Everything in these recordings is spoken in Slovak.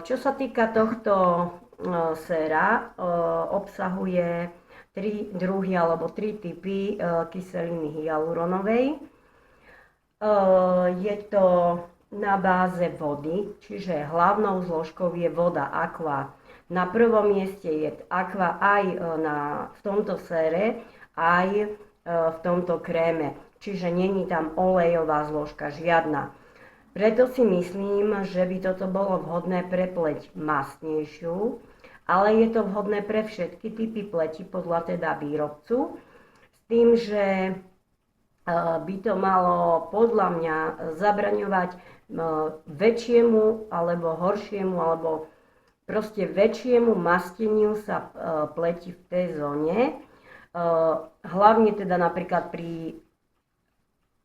Čo sa týka tohto séra, obsahuje 3 druhy alebo 3 typy kyseliny hyaluronovej. Je to na báze vody, čiže hlavnou zložkou je voda aqua. Na prvom mieste je aqua aj v tomto sére, aj v tomto kréme, čiže není tam olejová zložka žiadna. Preto si myslím, že by toto bolo vhodné pre pleť mastnejšiu, ale je to vhodné pre všetky typy pleti podľa teda výrobcu, s tým, že by to malo podľa mňa zabraňovať väčšiemu alebo horšiemu alebo proste väčšiemu masteniu sa pleti v tej zóne. Hlavne teda napríklad pri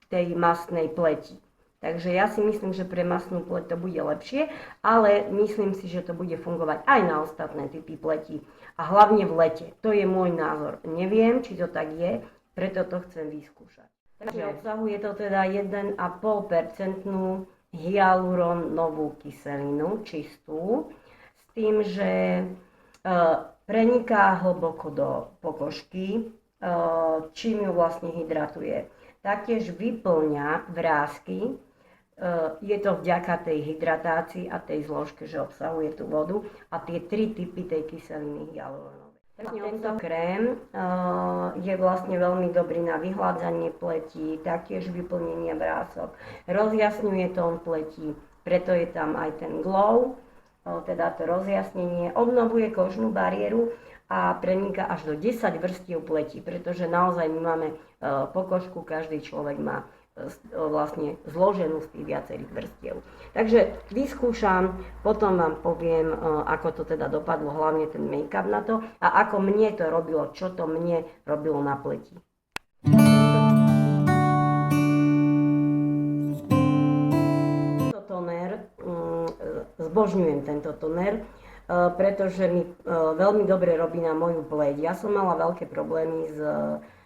tej mastnej pleti. Takže ja si myslím, že pre mastnú pleť to bude lepšie, ale myslím si, že to bude fungovať aj na ostatné typy pleti. A hlavne v lete. To je môj názor. Neviem, či to tak je, preto to chcem vyskúšať. Takže obsahuje to teda 1,5% hyaluronovú kyselinu, čistú, s tým, že preniká hlboko do pokožky, čím ju vlastne hydratuje. Taktiež vyplňa vrásky, je to vďaka tej hydratácii a tej zložke, že obsahuje tú vodu a tie 3 typy tej kyseliny hyaluronovej. Tento krém je vlastne veľmi dobrý na vyhládzanie pleti, taktiež vyplnenie vrások, rozjasňuje tón pleti, preto je tam aj ten glow, teda to rozjasnenie, obnovuje kožnú bariéru a preniká až do 10 vrstiev pleti, pretože naozaj my máme pokožku, každý človek má vlastne zloženú z tých viacerých vrstiev. Takže vyskúšam, potom vám poviem, ako to teda dopadlo, hlavne ten make-up na to a ako mne to robilo, čo to mne robilo na pleti. Tento toner, zbožňujem tento toner, pretože mi veľmi dobre robí na moju pleť. Ja som mala veľké problémy s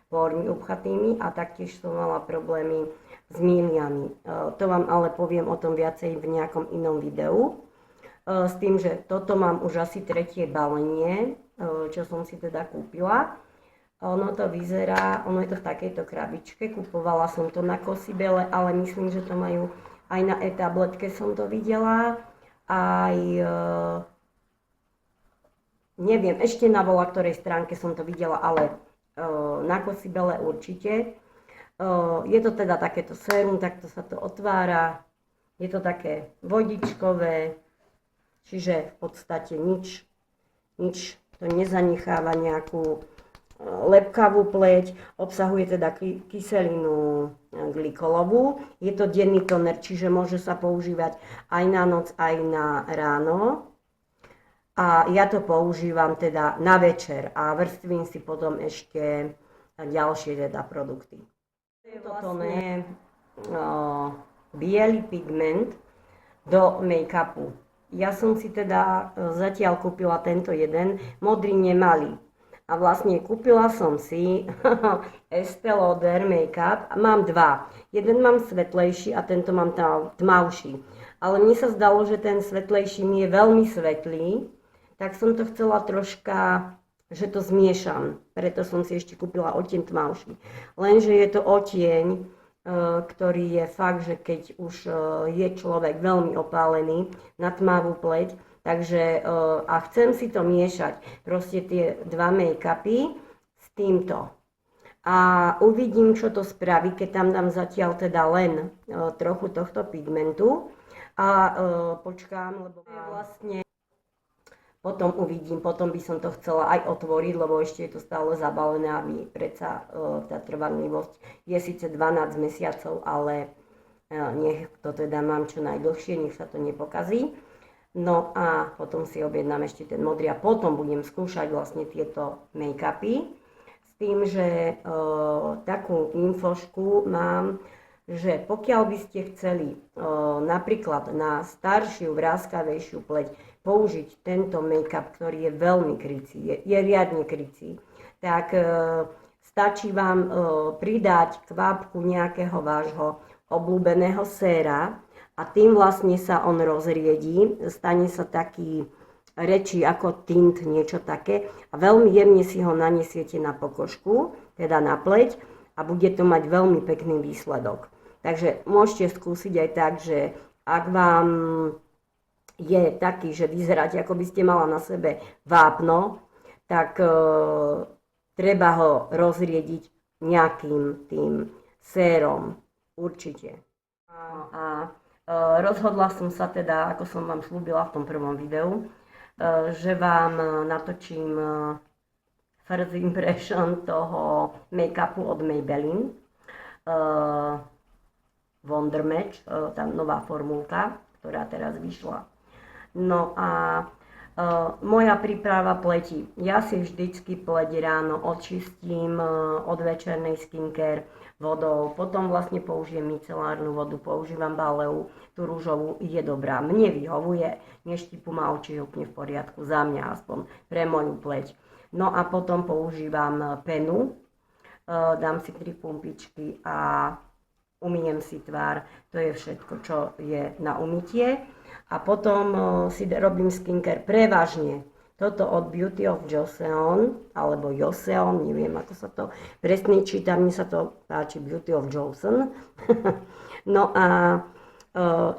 pórmi upchatými a taktiež som mala problémy s míliami. To vám ale poviem o tom viacej v nejakom inom videu. S tým, že toto mám už asi 3. balenie, čo som si teda kúpila. Ono to vyzerá, ono je to v takejto krabičke, kupovala som to na Cosibele, ale myslím, že to majú aj na e-tabletke som to videla, aj neviem, ešte na vola ktorej stránke som to videla, ale na Cosibele určite. Je to teda takéto sérum, takto sa to otvára. Je to také vodičkové, čiže v podstate nič to nezanecháva nejakú lepkavú pleť. Obsahuje teda kyselinu glykolovú. Je to denný toner, čiže môže sa používať aj na noc, aj na ráno. A ja to používam teda na večer a vrstvím si potom ešte ďalšie teda produkty. Je to vlastne biely pigment do make-upu. Ja som si teda zatiaľ kúpila tento jeden, modrý nemali. A vlastne kúpila som si Estée Lauder make-up a mám 2. Jeden mám svetlejší a tento mám tmavší. Ale mne sa zdalo, že ten svetlejší mi je veľmi svetlý, tak som to chcela troška, že to zmiešam. Preto som si ešte kúpila odtieň tmavší. Lenže je to odtieň, ktorý je fakt, že keď už je človek veľmi opálený na tmavú pleť, takže a chcem si to miešať, proste tie 2 make-upy s týmto. A uvidím, čo to spraví, keď tam dám zatiaľ teda len trochu tohto pigmentu a počkám, lebo vlastne potom uvidím, potom by som to chcela aj otvoriť, lebo ešte je to stále zabalené a predsa tá trvanlivosť je síce 12 mesiacov, ale nech to teda mám čo najdlhšie, nech sa to nepokazí. No a potom si objednám ešte ten modrý a potom budem skúšať vlastne tieto make-upy. S tým, že takú infošku mám, že pokiaľ by ste chceli napríklad na staršiu, vráskavejšiu pleť použiť tento make-up, ktorý je veľmi krycí, je riadne krycí, tak stačí vám pridať kvapku nejakého vášho obľúbeného séra a tým vlastne sa on rozriedí, stane sa taký rečí ako tint, niečo také a veľmi jemne si ho naniesiete na pokožku, teda na pleť a bude to mať veľmi pekný výsledok. Takže môžete skúsiť aj tak, že ak vám je taký, že vyzeráte, ako by ste mala na sebe vápno, tak treba ho rozriediť nejakým tým sérom, určite. A rozhodla som sa teda, ako som vám slúbila v tom prvom videu, že vám natočím first impression toho make-upu od Maybelline. Wonder Match, tá nová formulka, ktorá teraz vyšla. No a moja príprava pleti. Ja si vždycky pleť ráno očistím od večernej skincare vodou, potom vlastne použijem micelárnu vodu, používam Baleu, tú rúžovú, je dobrá, mne vyhovuje, neštipu ma oči, je úplne v poriadku, za mňa aspoň, pre moju pleť. No a potom používam penu, dám si 3 pumpičky a umyjem si tvár, to je všetko, čo je na umytie. A potom si robím skincare prevažne. Toto od Beauty of Joseon, alebo Joseon, neviem ako sa to presne číta, mne sa to páči Beauty of Joseon. No a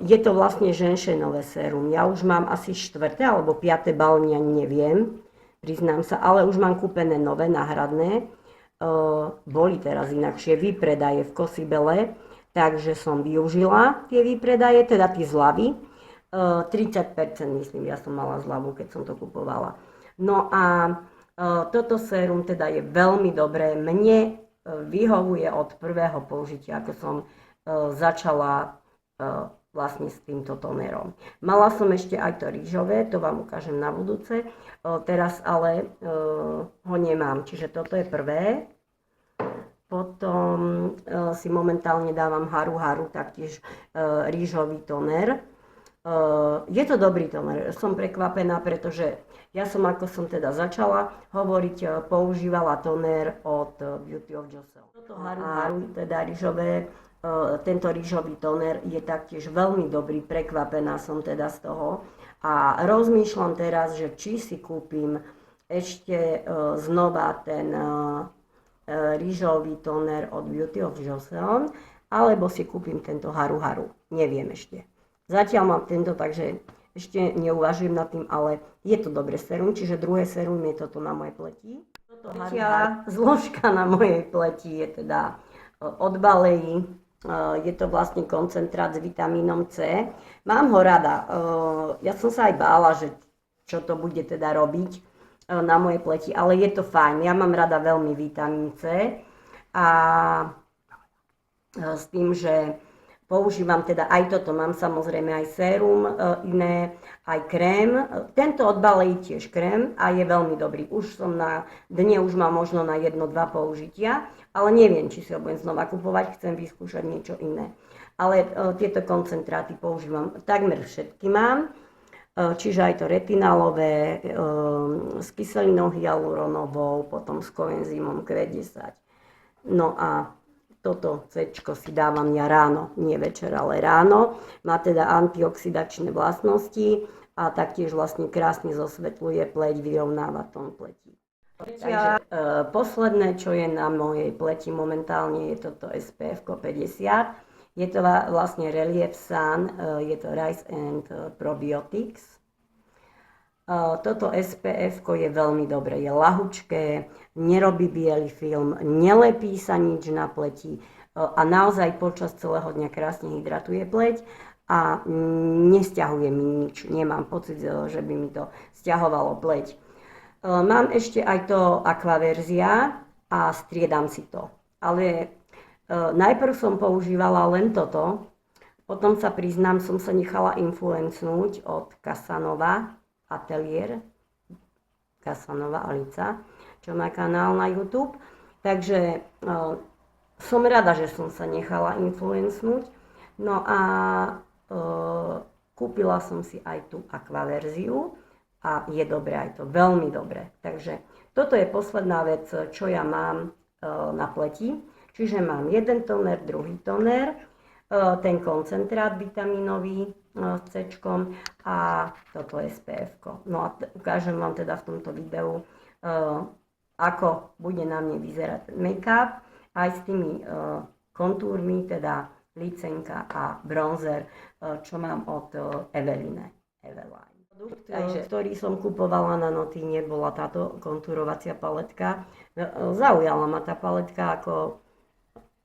je to vlastne ženšenové sérum. Ja už mám asi 4. alebo 5. balóny, ani neviem, priznám sa, ale už mám kúpené nové, náhradné. Boli teraz inakšie výpredaje v Cosibele, takže som využila tie výpredaje, teda tie zľavy. 30% myslím, ja som mala zľavu, keď som to kupovala. No a toto sérum teda je veľmi dobré, mne vyhovuje od prvého použitia, ako som začala vlastne s týmto tonerom. Mala som ešte aj to rýžové, to vám ukážem na budúce, teraz ale ho nemám, čiže toto je prvé. Potom si momentálne dávam Haru Haru, taktiež rýžový toner. Je to dobrý toner, som prekvapená, pretože ja som, ako som teda začala hovoriť, používala toner od Beauty of Joseon. Toto Haru Haru, teda rýžové, tento rýžový toner je taktiež veľmi dobrý, prekvapená som teda z toho. A rozmýšľam teraz, že či si kúpim ešte znova ten rýžový toner od Beauty of Joseon, alebo si kúpim tento Haru Haru, neviem ešte. Zatiaľ mám tento, takže ešte neuvažujem nad tým, ale je to dobré sérum, čiže druhé sérum je toto na mojej pleti. Tretia zložka na mojej pleti je teda od Balei, je to vlastne koncentrát s vitamínom C. Mám ho rada, ja som sa aj bála, že čo to bude teda robiť na mojej pleti, ale je to fajn, ja mám rada veľmi vitamín C a s tým, že používam teda aj toto, mám samozrejme aj sérum iné, aj krém. Tento od Balei tiež krém a je veľmi dobrý. Už som na dne, už mám možno na 1-2 použitia, ale neviem, či si ho budem znova kupovať, chcem vyskúšať niečo iné. Ale tieto koncentráty používam, takmer všetky mám, čiže aj to retinálové, s kyselinou hyaluronovou, potom s koenzymom Q10. No a toto C-čko si dávam ja ráno, nie večer, ale ráno. Má teda antioxidačné vlastnosti a taktiež vlastne krásne zosvetľuje pleť, vyrovnáva tón pleti. Takže posledné, čo je na mojej pleti momentálne, je toto SPF 50. Je to vlastne Relief Sun, je to Rice and Probiotics. Toto SPF je veľmi dobré, je ľahučké, nerobí biely film, nelepí sa nič na pleti a naozaj počas celého dňa krásne hydratuje pleť a nesťahuje mi nič. Nemám pocit, že by mi to sťahovalo pleť. Mám ešte aj to Aquaverzia a striedam si to. Ale najprv som používala len toto, potom sa priznám, som sa nechala influencnúť od Casanova Atelier, Casanova Alica, čo má kanál na YouTube. Takže som rada, že som sa nechala influencnúť. No a kúpila som si aj tú Aquaverziu a je dobré aj to, veľmi dobré. Takže toto je posledná vec, čo ja mám na pleti. Čiže mám jeden toner, druhý toner. ten koncentrát vitamínový s C-čkom a toto SPF-ko. No a ukážem vám teda v tomto videu, ako bude na mne vyzerať ten make-up, aj s tými kontúrmi, teda licenka a bronzer, čo mám od Eveline. Produkt, ktorý som kupovala na Notine, bola táto kontúrovacia paletka. Zaujala ma tá paletka, ako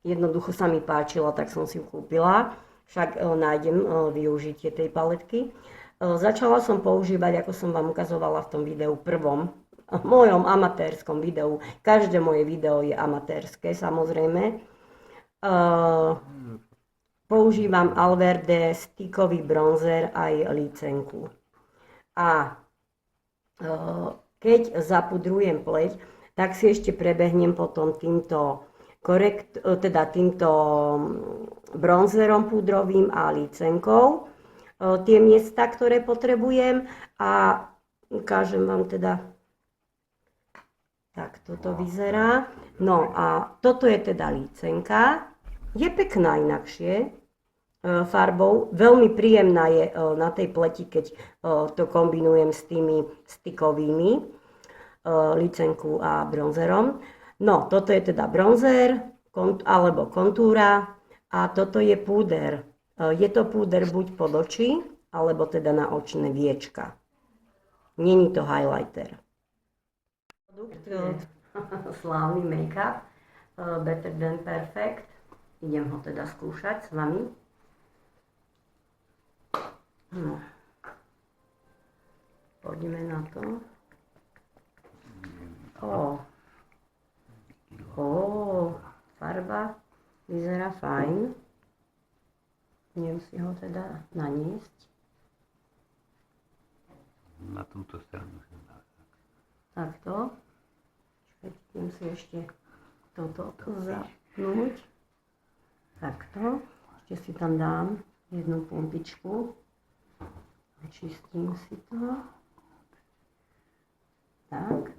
jednoducho sa mi páčila, tak som si ju kúpila. Však nájdem využitie tej paletky. Začala som používať, ako som vám ukazovala v tom videu prvom, mojom amatérskom videu. Každé moje video je amatérske, samozrejme. Používam Alverde stykový bronzer aj licenku. A keď zapudrujem pleť, tak si ešte prebehnem potom týmto bronzerom púdrovým a licenkou tie miesta, ktoré potrebujem, a ukážem vám teda, tak toto vyzerá. No a toto je teda licenka, je pekná inakšie farbou, veľmi príjemná je na tej pleti, keď to kombinujem s tými stykovými, licenku a bronzerom. No, toto je teda bronzer alebo kontúra a toto je púder. Je to púder buď pod oči, alebo teda na očné viečka. Není to highlighter. Slávny make-up, Better Than Perfect. Idem ho teda skúšať s vami. No. Poďme na to. Farba vyzerá fajn. Idem si ho teda naniesť. Na túto stranu sa dá. Takto. Idem si ešte toto zapnúť. Takto. Ešte si tam dám jednu pumpičku. Čistím si to. Tak.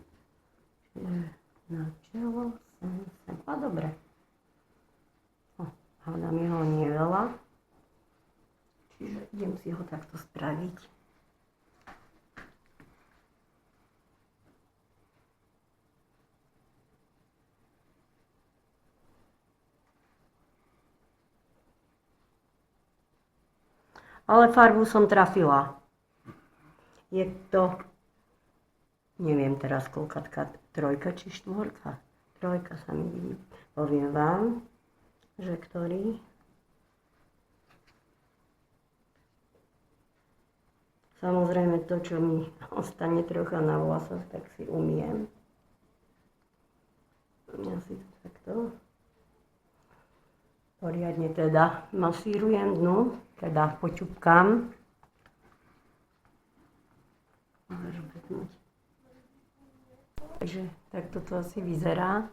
Čiže na čelo, sem. A dobre. Hádam jeho nie veľa. Čiže idem si ho takto spraviť. Ale farbu som trafila. Je to, neviem teraz koľkatka, trojka či štvorka. Trojka sa mi vidí. Poviem vám, že ktorý. Samozrejme to, čo mi ostane trocha na vlasoch, tak si umiem. Ja si to takto poriadne teda masírujem dnu, teda poťupkám. Takže takto to asi vyzerá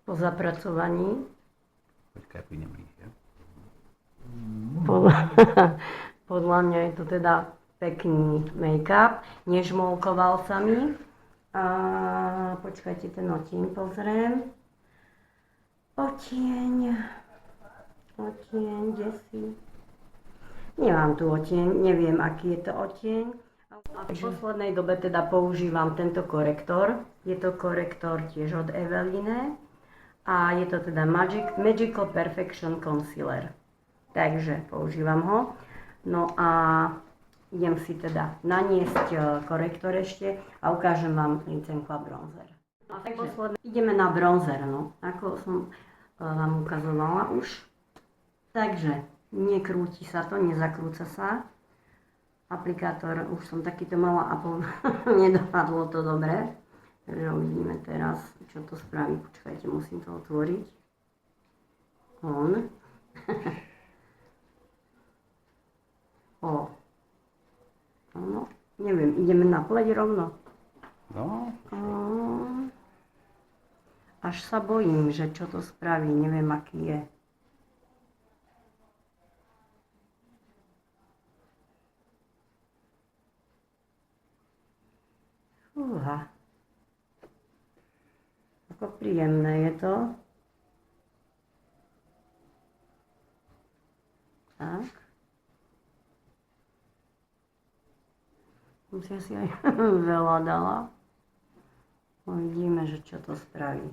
po zapracovaní. Počkaj, pôjdem bližšie. Podľa mňa je to teda pekný make-up, nežmolkoval sa mi. A počkajte, ten otieň pozriem. Otieň, desí. Nemám tu otieň, neviem, aký je to otieň. A v poslednej dobe teda používam tento korektor. Je to korektor tiež od Eveline. A je to teda Magical Perfection Concealer. Takže používam ho. No a idem si teda naniesť korektor ešte a ukážem vám licenku a bronzer. A posledne ideme na bronzer, no, ako som vám ukazovala už. Takže nekrúti sa to, nezakrúca sa. Aplikátor, už som takýto mala a nedopadlo to dobre. Takže uvidíme teraz, čo to spraví. Počkajte, musím to otvoriť. No, neviem, ideme na pleť rovno. No. Až sa bojím, že čo to spraví, neviem, aký je. Fúha. Ako príjemné je to. Tak. Musia si aj veľa dala. Uvidíme, že čo to spraví.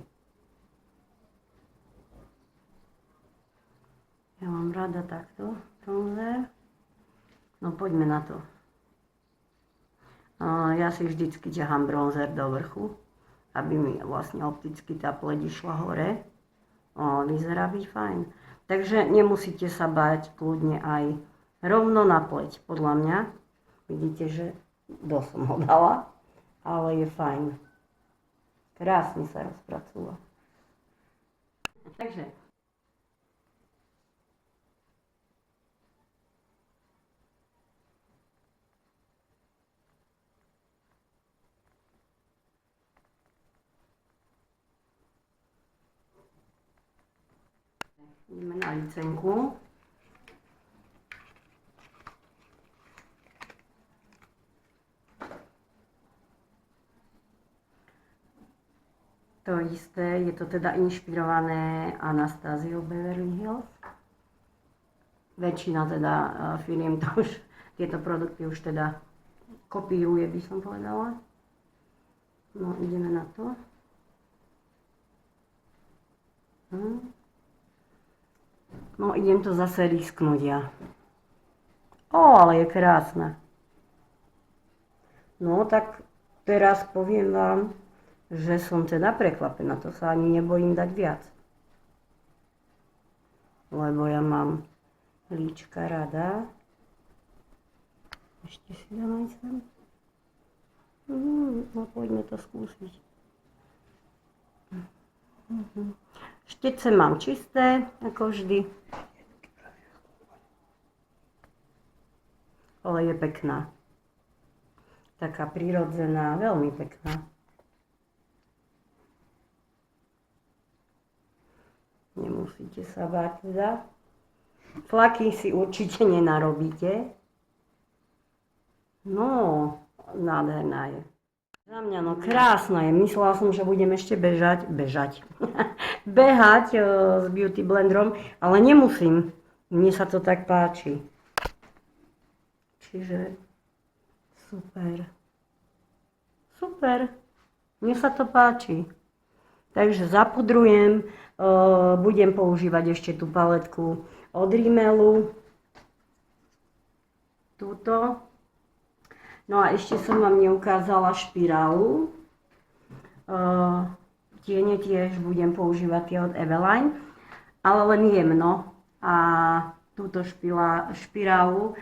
Ja mám rada takto bronzer. No poďme na to. Ja si vždycky ťahám bronzer do vrchu, aby mi vlastne opticky tá pleť išla hore. Vyzerá byť fajn. Takže nemusíte sa báť, kľudne aj rovno na pleť, podľa mňa. Vidíte, že dosť som ho dala, ale je fajn. Krásne sa rozpracúva. Takže ideme na licenku. To isté, je to teda inšpirované Anastaziou Beverly Hills. Väčšina teda firiem to už, tieto produkty už teda kopíruje, by som povedala. No, ideme na to. No, idem to zase risknúť ja. Ale je krásna. No, tak teraz poviem vám, že som teda prekvapená. To sa ani nebojím dať viac. Lebo ja mám líčka rada. Ešte si dám aj sem. No, poďme to skúsiť. Štece mám čisté, ako vždy. Ale je pekná. Taká prirodzená, veľmi pekná. Nemusíte sa báť teda. Flaky si určite nenarobíte. No, nádherná je. Za mňa, no krásna je. Myslela som, že budem ešte behať s Beauty Blenderom, ale nemusím. Mne sa to tak páči. Čiže super. Super. Mne sa to páči. Takže zapudrujem. Budem používať ešte tú paletku od Rimmelu. Túto. No a ešte som vám neukázala špirálu. Tiene tiež budem používať tie od Eveline, ale len jemno. A túto špirálu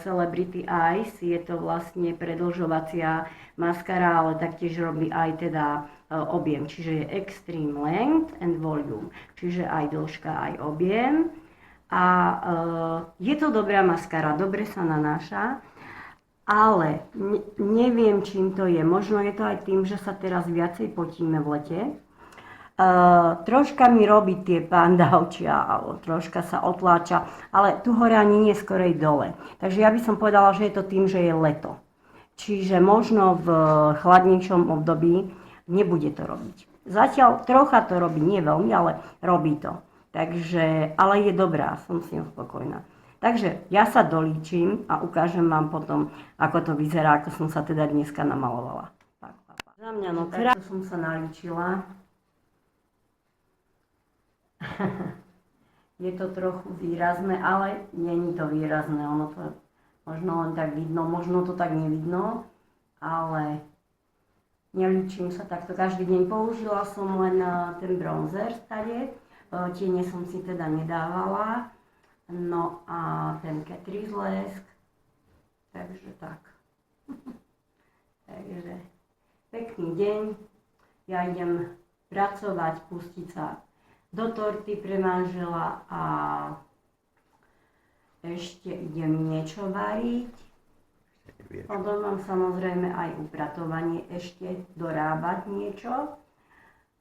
Celebrity Eyes, je to vlastne predĺžovacia maskara, ale taktiež robí aj teda objem, čiže je Extreme Length and Volume, čiže aj dĺžka, aj objem. A je to dobrá maskara, dobre sa nanáša. Ale neviem, čím to je. Možno je to aj tým, že sa teraz viacej potíme v lete. Troška mi robí tie panda očia, alebo troška sa otláča, ale tu hore ani nie, skorej dole. Takže ja by som povedala, že je to tým, že je leto. Čiže možno v chladnejšom období nebude to robiť. Zatiaľ trocha to robí, nie veľmi, ale robí to. Takže, ale je dobrá, som s ňou spokojná. Takže ja sa dolíčim a ukážem vám potom, ako to vyzerá, ako som sa teda dneska namalovala. Za mňa, no krásne som sa nalíčila. Je to trochu výrazné, ale není to výrazné. Ono to možno len tak vidno, možno to tak nevidno, ale nelíčim sa takto. Každý deň použila som len ten bronzer stade. Tiene som si teda nedávala. No a ten Catrice lesk, takže tak. Takže pekný deň, ja idem pracovať, pustiť sa do torty pre manžela a ešte idem niečo variť. Potom mám samozrejme aj upratovanie, ešte dorábať niečo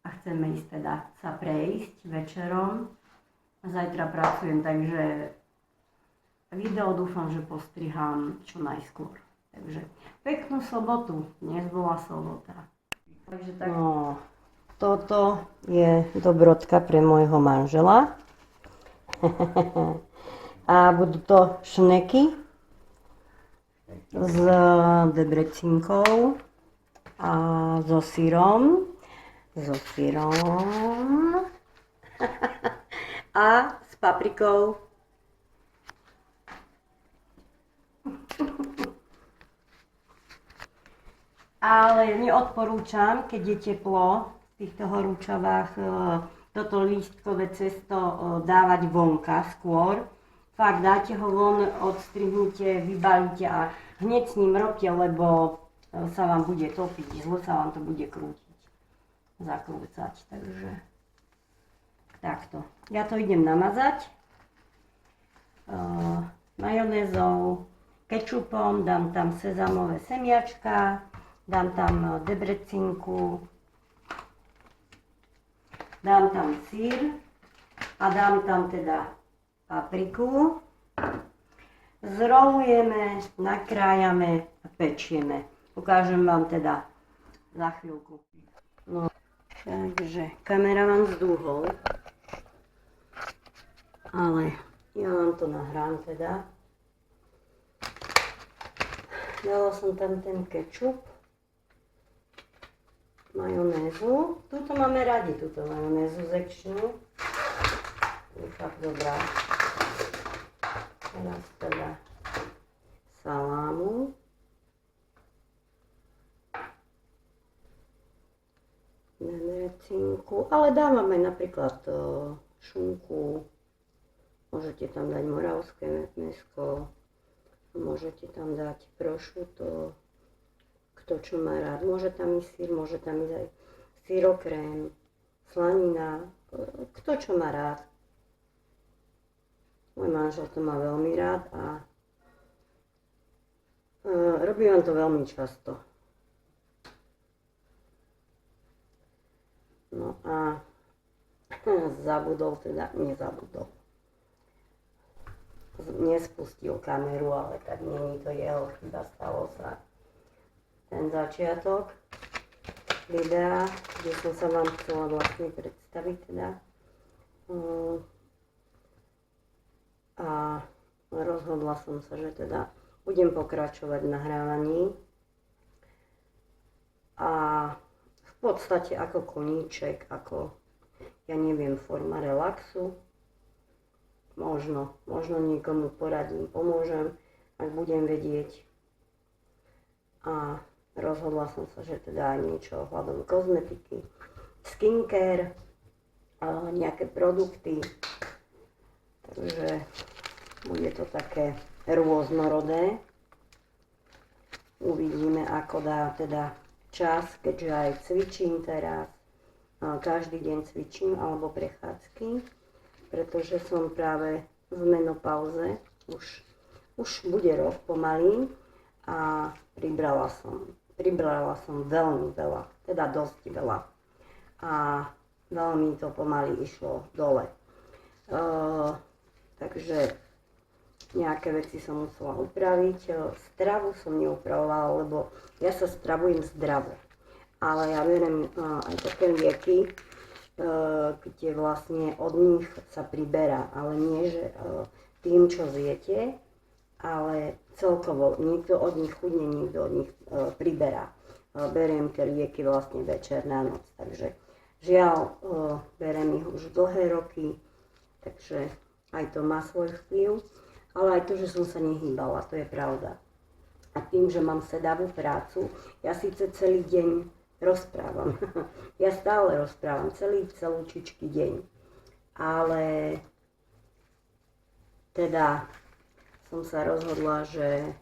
a chceme ísť teda sa prejsť večerom. Zajtra pracujem, takže video dúfam, že postrihám čo najskôr. Takže peknú sobotu, dnes bola sobota. Takže tak. No, toto je dobrotka pre môjho manžela. A budú to šneky s debrecinkou a so syrom. A s paprikou. Ale neodporúčam, keď je teplo v týchto horúčavách, toto lístkové cesto dávať vonka skôr. Fakt, dáte ho von, odstrihnite, vybalíte a hneď s ním robte, lebo sa vám bude topiť, zle sa vám to bude krútiť, zakrúcať, takže takto. Ja to idem namazať majonézou, kečupom, dám tam sezamové semiačka, dám tam debrecinku, dám tam syr a dám tam teda papriku. Zrolujeme, nakrájame a pečieme. Ukážem vám teda za chvíľku. No, takže kamera vám zdúhol, ale ja vám to nahrám teda. Dala som tam ten kečup, majonézu. Tuto máme radi, túto majonézu zekšnú. Je fakt dobrá. Teraz teda salámu. Debrecinku, ale dávame napríklad šunku. Môžete tam dať moravské mäsko. Môžete tam dať prosciutto, kto čo má rád. Môže tam ísť syr, môže tam ísť aj syrokrém, slanina, kto čo má rád. Môj manžel to má veľmi rád a robí vám to veľmi často. No a nespustil kameru, ale tak není to jeho chyba, stalo sa. Ten začiatok videa, kde som sa vám chcela vlastne predstaviť teda. A rozhodla som sa, že teda budem pokračovať v nahrávaní. A v podstate ako koníček, ako, ja neviem, forma relaxu. Možno niekomu poradím, pomôžem, ak budem vedieť. A rozhodla som sa, že teda aj niečo ohľadom kozmetiky, skincare, nejaké produkty. Takže bude to také rôznorodé. Uvidíme, ako dá teda čas, keďže aj cvičím teraz. Každý deň cvičím alebo prechádzky. Pretože som práve v menopauze, už bude rok pomaly a pribrala som veľmi veľa, teda dosť veľa a veľmi to pomaly išlo dole. Takže nejaké veci som musela upraviť, stravu som neupravovala, lebo ja sa stravujem zdravo, ale ja beriem aj také lieky, kde vlastne od nich sa priberá, ale nie, že tým, čo zjete, ale celkovo niekto od nich chudne, niekto od nich priberá. Beriem tie lieky vlastne večer na noc, takže žiaľ, beriem ich už dlhé roky, takže aj to má svoj vplyv, ale aj to, že som sa nehýbala, to je pravda. A tým, že mám sedavú prácu, ja síce celý deň rozprávam. Ja stále rozprávam celúčičký deň. Ale teda som sa rozhodla, že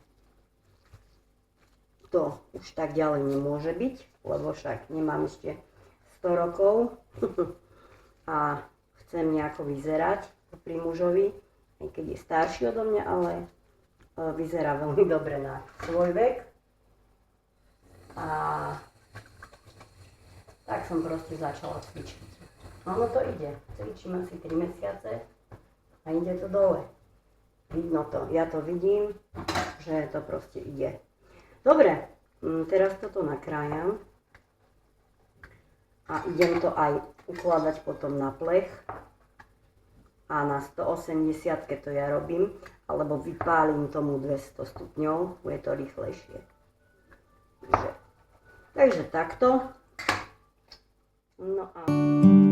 to už tak ďalej nemôže byť, lebo však nemám ešte 100 rokov a chcem nejako vyzerať pri mužovi, aj keď je starší odo mňa, ale vyzerá veľmi dobre na svoj vek. A tak som proste začala cvičiť. Ono to ide. Cvičím asi 3 mesiace a ide to dole. Vidno to. Ja to vidím, že to proste ide. Dobre, teraz toto nakrájam. A idem to aj ukladať potom na plech. a na 180 to ja robím, alebo vypálim tomu 200 stupňov, bude to rýchlejšie. Takže takto. No a...